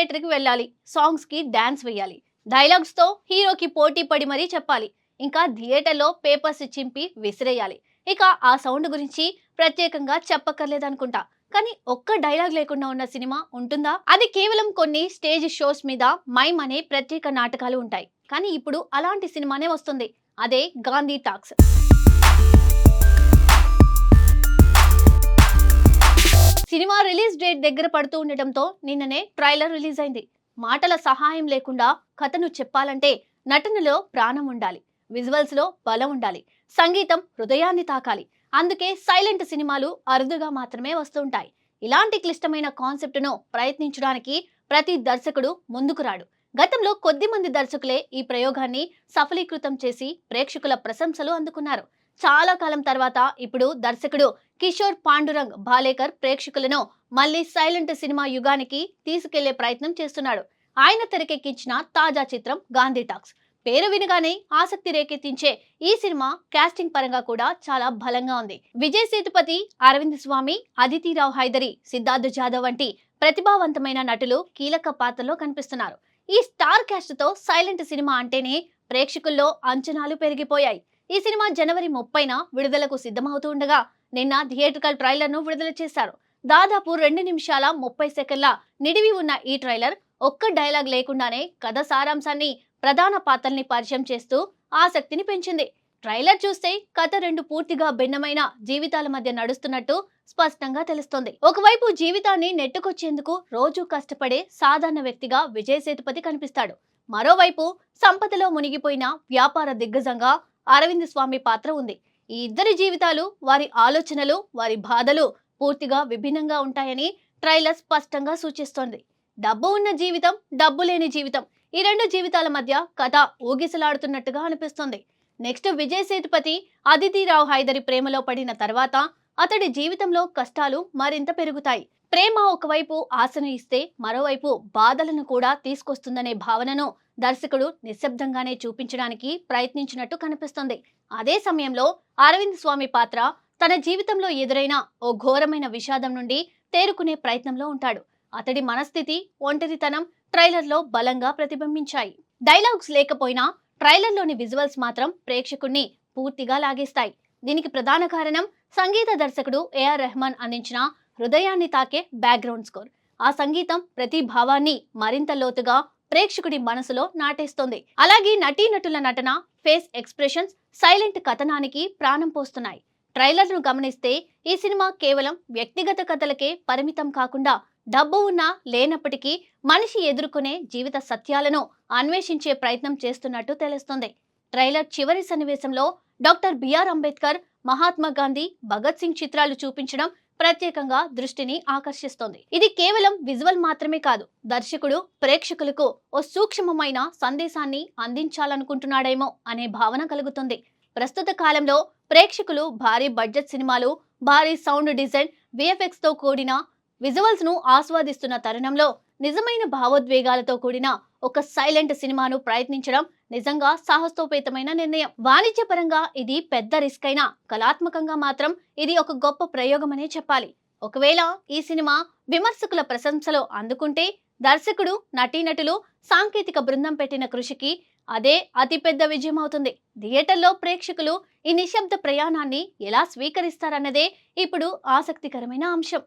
థియేటర్కి వెళ్ళాలి, సాంగ్స్కి డాన్స్ వేయాలి, డైలాగ్స్తో హీరోకి పోటీ పడి మరీ చెప్పాలి, ఇంకా థియేటర్లో పేపర్స్ చింపి విసిరేయాలి. ఇక ఆ సౌండ్ గురించి ప్రత్యేకంగా చెప్పక్కర్లేదనుకుంటా. కానీ ఒక్క డైలాగ్ లేకుండా ఉన్న సినిమా ఉంటుందా? అది కేవలం కొన్ని స్టేజ్ షోస్ మీద మైమ్ అనే ప్రత్యేక నాటకాలు ఉంటాయి. కానీ ఇప్పుడు అలాంటి సినిమానే వస్తుంది. అదే Gandhi talks. Cinema release date దగ్గర పడుతూ ఉండటంతో నిన్ననే ట్రైలర్ రిలీజ్ అయింది. మాటల సహాయం లేకుండా కథను చెప్పాలంటే నటనలో ప్రాణం ఉండాలి, విజువల్స్ లో బలం ఉండాలి, సంగీతం హృదయాన్ని తాకాలి. అందుకే సైలెంట్ సినిమాలు అరుదుగా మాత్రమే వస్తుంటాయి. ఇలాంటి క్లిష్టమైన కాన్సెప్ట్ ను ప్రయత్నించడానికి ప్రతి దర్శకుడు ముందుకు రాడు. గతంలో కొద్ది మంది దర్శకులే ఈ ప్రయోగాన్ని సఫలీకృతం చేసి ప్రేక్షకుల ప్రశంసలు అందుకున్నారు. చాలా కాలం తర్వాత ఇప్పుడు దర్శకుడు కిషోర్ పాండురంగ్ భాలేకర్ ప్రేక్షకులను మళ్ళీ సైలెంట్ సినిమా యుగానికి తీసుకెళ్లే ప్రయత్నం చేస్తున్నాడు. ఆయన తెరకెక్కించిన తాజా చిత్రం గాంధీ టాక్స్. పేరు వినగానే ఆసక్తి రేకెత్తించే ఈ సినిమా కాస్టింగ్ పరంగా కూడా చాలా బలంగా ఉంది. విజయ్ సేతుపతి, అరవింద్ స్వామి, అదితి రావ్ హైదరి, సిద్ధార్థ్ జాదవ్ వంటి ప్రతిభావంతమైన నటులు కీలక పాత్రలో కనిపిస్తున్నారు. ఈ స్టార్ క్యాస్ట్ తో సైలెంట్ సినిమా అంటేనే ప్రేక్షకుల్లో అంచనాలు పెరిగిపోయాయి. ఈ సినిమా జనవరి 30న విడుదలకు సిద్ధమవుతూ ఉండగా నిన్న థియేట్రికల్ ట్రైలర్ ను విడుదల చేశారు. దాదాపు 2 నిమిషాల 30 సెకండ్ల నిడివి ఉన్న ఈ ట్రైలర్ ఒక్క డైలాగ్ లేకుండానే కథ సారాంశాన్ని, ప్రధాన పాత్రల్ని పరిచయం చేస్తూ ఆసక్తిని పెంచింది. ట్రైలర్ చూస్తే కథ 2 పూర్తిగా భిన్నమైన జీవితాల మధ్య నడుస్తున్నట్టు స్పష్టంగా తెలుస్తోంది. ఒకవైపు జీవితాన్ని నెట్టుకొచ్చేందుకు రోజు కష్టపడే సాధారణ వ్యక్తిగా విజయ్ సేతుపతి కనిపిస్తాడు. మరోవైపు సంపదలో మునిగిపోయిన వ్యాపార దిగ్గజంగా అరవింద్ స్వామి పాత్ర ఉంది. ఈ ఇద్దరి జీవితాలు, వారి ఆలోచనలు, వారి బాధలు పూర్తిగా విభిన్నంగా ఉంటాయని ట్రైలర్ స్పష్టంగా సూచిస్తోంది. డబ్బు ఉన్న జీవితం, డబ్బు లేని జీవితం, ఈ 2 జీవితాల మధ్య కథ ఊగిసలాడుతున్నట్టుగా అనిపిస్తుంది. నెక్స్ట్ విజయ్ సేతుపతి, అదితి రావ్ హైదరి ప్రేమలో పడిన తర్వాత అతడి జీవితంలో కష్టాలు మరింత పెరుగుతాయి. ప్రేమ ఒకవైపు ఆశను ఇస్తే మరోవైపు బాధలను కూడా తీసుకొస్తుందనే భావనను దర్శకుడు నిశ్శబ్దంగానే చూపించడానికి ప్రయత్నించినట్టు కనిపిస్తుంది. అదే సమయంలో అరవింద్ స్వామి పాత్ర తన జీవితంలో ఎదురైన ఓ ఘోరమైన విషాదం నుండి తేరుకునే ప్రయత్నంలో ఉంటాడు. అతడి మనస్థితి, ఒంటరితనం ట్రైలర్లో బలంగా ప్రతిబింబించాయి. డైలాగ్స్ లేకపోయినా ట్రైలర్లోని విజువల్స్ మాత్రం ప్రేక్షకుణ్ణి పూర్తిగా లాగేస్తాయి. దీనికి ప్రధాన కారణం సంగీత దర్శకుడు ఏఆర్ రెహమాన్ అందించిన హృదయాన్ని తాకే బ్యాక్గ్రౌండ్ స్కోర్. ఆ సంగీతం ప్రతి భావాన్ని మరింత లోతుగా ప్రేక్షకుడి మనసులో నాటేస్తోంది. అలాగే నటీనటుల నటన, ఫేస్ ఎక్స్ప్రెషన్స్ సైలెంట్ కథనానికి ప్రాణం పోస్తున్నాయి. ట్రైలర్ను గమనిస్తే ఈ సినిమా కేవలం వ్యక్తిగత కథలకే పరిమితం కాకుండా డబ్బు ఉన్నా లేనప్పటికీ మనిషి ఎదుర్కొనే జీవిత సత్యాలను అన్వేషించే ప్రయత్నం చేస్తున్నట్టు తెలుస్తుంది. ట్రైలర్ చివరి సన్నివేశంలో డాక్టర్ బిఆర్ అంబేద్కర్, మహాత్మా గాంధీ, భగత్ సింగ్ చిత్రాలు చూపించడం ప్రత్యేకంగా దృష్టిని ఆకర్షిస్తోంది. ఇది కేవలం విజువల్ మాత్రమే కాదు, దర్శకుడు ప్రేక్షకులకు ఓ సూక్ష్మమైన సందేశాన్ని అందించాలనుకుంటున్నాడేమో అనే భావన కలుగుతుంది. ప్రస్తుత కాలంలో ప్రేక్షకులు భారీ బడ్జెట్ సినిమాలు, భారీ సౌండ్ డిజైన్, విఎఫ్ఎక్స్ తో కూడిన విజువల్స్ ను ఆస్వాదిస్తున్న తరుణంలో నిజమైన భావోద్వేగాలతో కూడిన ఒక సైలెంట్ సినిమాను ప్రయత్నించడం నిజంగా సాహసోపేతమైన నిర్ణయం. వాణిజ్యపరంగా ఇది పెద్ద రిస్క్ అయినా కళాత్మకంగా మాత్రం ఇది ఒక గొప్ప ప్రయోగమనే చెప్పాలి. ఒకవేళ ఈ సినిమా విమర్శకుల ప్రశంసలు అందుకుంటే దర్శకుడు, నటీనటులు, సాంకేతిక బృందం పెట్టిన కృషికి అదే అతిపెద్ద విజయం అవుతుంది. థియేటర్లో ప్రేక్షకులు ఈ నిశ్శబ్ద ప్రయాణాన్ని ఎలా స్వీకరిస్తారన్నదే ఇప్పుడు ఆసక్తికరమైన అంశం.